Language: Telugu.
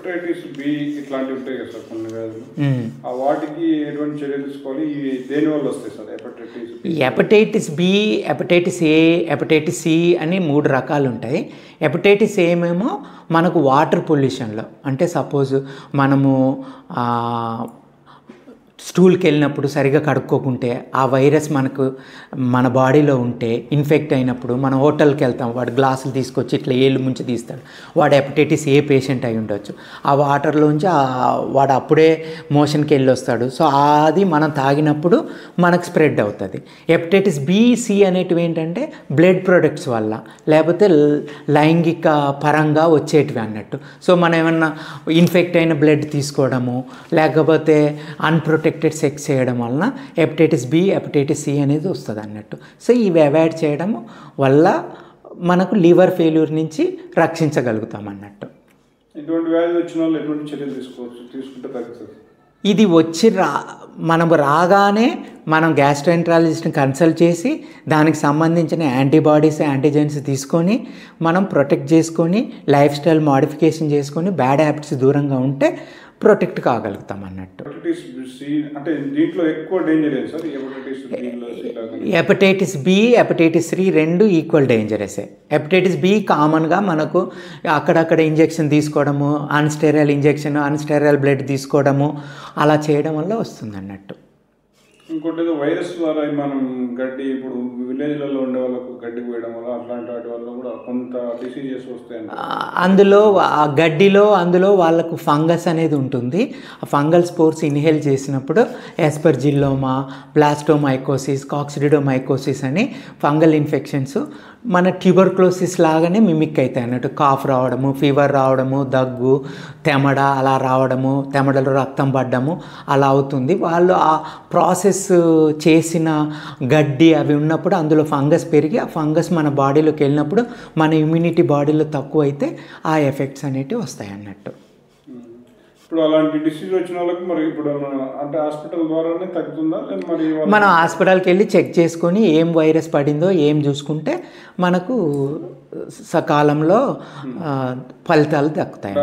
హెపటైటిస్ బి ఇట్లాంటివి ఉంటాయి కదా సార్ కొన్ని వ్యాధులు, ఆ వాటికి ఎటువంటి చర్యలు తీసుకోవాలి? ఇవి దేని వల్ల వస్తాయి sir hepatitis B, hepatitis A, hepatitis C అని 3 రకాలు ఉంటాయి. హెపటైటిస్ ఏమేమో మనకు వాటర్ పొల్యూషన్లో, అంటే సపోజ్ మనము స్టూల్కి వెళ్ళినప్పుడు సరిగా కడుక్కోకుంటే ఆ వైరస్ మన బాడీలో ఉంటే ఇన్ఫెక్ట్ అయినప్పుడు మనం హోటల్కి వెళ్తాం, వాడు గ్లాసులు తీసుకొచ్చి ఇట్లా ఏళ్ళు ముంచి తీస్తాడు, వాడు హెపటైటిస్ ఏ పేషెంట్ అయి ఉండొచ్చు. ఆ వాటర్లోంచి వాడు అప్పుడే మోషన్కి వెళ్ళి వస్తాడు. సో అది మనం తాగినప్పుడు మనకు స్ప్రెడ్ అవుతుంది. హెపటైటిస్ బి, సి అనేటివి ఏంటంటే బ్లడ్ ప్రొడక్ట్స్ వల్ల, లేకపోతే లైంగిక పరంగా వచ్చేటివి అన్నట్టు. సో మనం ఏమన్నా ఇన్ఫెక్ట్ అయిన బ్లడ్ తీసుకోవడము, లేకపోతే అన్ప్రొటెక్టెడ్ సెక్స్ చేయడం వలన హెపటైటిస్ బి, హెపటైటిస్ సి అనేది వస్తుంది అన్నట్టు. సో ఇవి అవాయిడ్ చేయడం వల్ల మనకు లివర్ ఫెయిల్యూర్ నుంచి రక్షించగలుగుతాం అన్నట్టు. ఇటువంటి వ్యాధి వచ్చిన వాళ్ళు ఎటువంటి చర్యలు తీసుకుంటే తగ్గుతుంది? ఇది వచ్చి మనం రాగానే మనం గ్యాస్ట్రోఎంట్రాలజిస్ట్ని కన్సల్ట్ చేసి దానికి సంబంధించిన యాంటీబాడీస్, యాంటీజెన్స్ తీసుకొని మనం ప్రొటెక్ట్ చేసుకొని లైఫ్ స్టైల్ మోడిఫికేషన్ చేసుకొని బ్యాడ్ హ్యాబిట్స్ దూరంగా ఉంటే ప్రొటెక్ట్ కాగలుగుతాం అన్నట్టు. Hepatitis B, hepatitis C 2 equal డేంజరసే. హెపటైటిస్ బి కామన్గా మనకు అక్కడక్కడ ఇంజెక్షన్ తీసుకోవడము, అన్స్టెరైల్ ఇంజెక్షన్, అన్స్టెరైల్ బ్లడ్ తీసుకోవడము అలా చేయడం వల్ల వస్తుంది అన్నట్టు. ఇంకోటి వైరస్ ద్వారా మనం గడ్డి, ఇప్పుడు విలేజ్లలో ఉండే వాళ్ళకు గడ్డి పోయడం వల్ల అట్లాంటి వాటి వల్ల కూడా కొంత డిసీజెస్ వస్తాయి. అందులో ఆ గడ్డిలో వాళ్ళకు ఫంగస్ అనేది ఉంటుంది. ఆ ఫంగల్ స్పోర్స్ ఇన్హేల్ చేసినప్పుడు ఎస్పర్జిల్లోమా, బ్లాస్టోమైకోసిస్, కాక్సిడియోమైకోసిస్ అని ఫంగల్ ఇన్ఫెక్షన్స్ మన ట్యూబర్క్లోసిస్ లాగానే మిమిక్ అవుతాయి అన్నట్టు. కాఫ్ రావడము, ఫీవర్ రావడము, దగ్గు, తెమడ అలా రావడము, తెమడలో రక్తం పడ్డము అలా అవుతుంది. వాళ్ళు ఆ ప్రాసెస్ చేసిన గడ్డి అవి ఉన్నప్పుడు అందులో ఫంగస్ పెరిగి ఆ ఫంగస్ మన బాడీలోకి వెళ్ళినప్పుడు మన ఇమ్యూనిటీ బాడీలో తక్కువ అయితే ఆ ఎఫెక్ట్స్ అనేటివి వస్తాయి అన్నట్టు. ఇప్పుడు అలాంటి డిసీజ్ వచ్చిన వాళ్ళకి మరి ఇప్పుడు అంటే హాస్పిటల్ ద్వారానే తగ్గుతుందా? మనం హాస్పిటల్కి వెళ్ళి చెక్ చేసుకొని ఏం వైరస్ పడిందో ఏం చూసుకుంటే మనకు సకాలంలో ఫలితాలు దక్కుతాయి.